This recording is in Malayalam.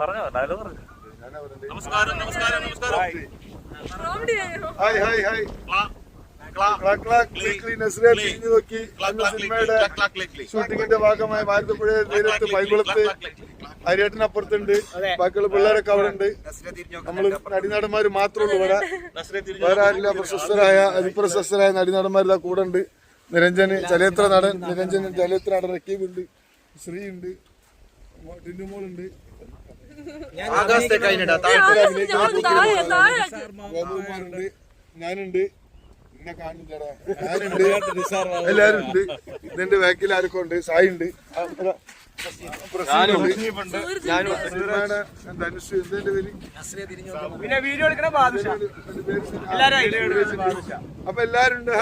നമസ്കാരം നമസ്കാരം നമസ്കാരം. ഷൂട്ടിങ്ങിന്റെ ഭാഗമായി ഭാരതപ്പുഴ തീരത്ത് പൈകുളത്ത് അരിയേട്ടനപ്പുറത്തുണ്ട്. ബാക്കിയുള്ള പിള്ളേരൊക്കെ അവിടെ ഉണ്ട്. നമ്മള് നടിനാടന്മാര് മാത്രമേ ഉള്ളൂ ഇവിടെ, വേറെ ആരില്ല. അതിപ്രശസ്തരായ നടിനാടന്മാരെല്ലാം കൂടെ ഉണ്ട്. നിരഞ്ജന് ചലച്ചിത്ര നടൻ, നിരഞ്ജന് ചലച്ചിത്ര നടൻ റക്കീബുണ്ട്, ശ്രീ ഉണ്ട്, ടിന്നുമോളുണ്ട്, ഗോപകുമാറുണ്ട്, ഞാനുണ്ട്, എന്നെ കാണുന്നില്ലടാ, ഞാനുണ്ട്, എല്ലാരും ഉണ്ട്. ഇതിന്റെ ബാക്കിൽ ആരൊക്കെ ഉണ്ട്? സായി ഉണ്ട്, അപ്പൊ എല്ലാരും ഉണ്ട്.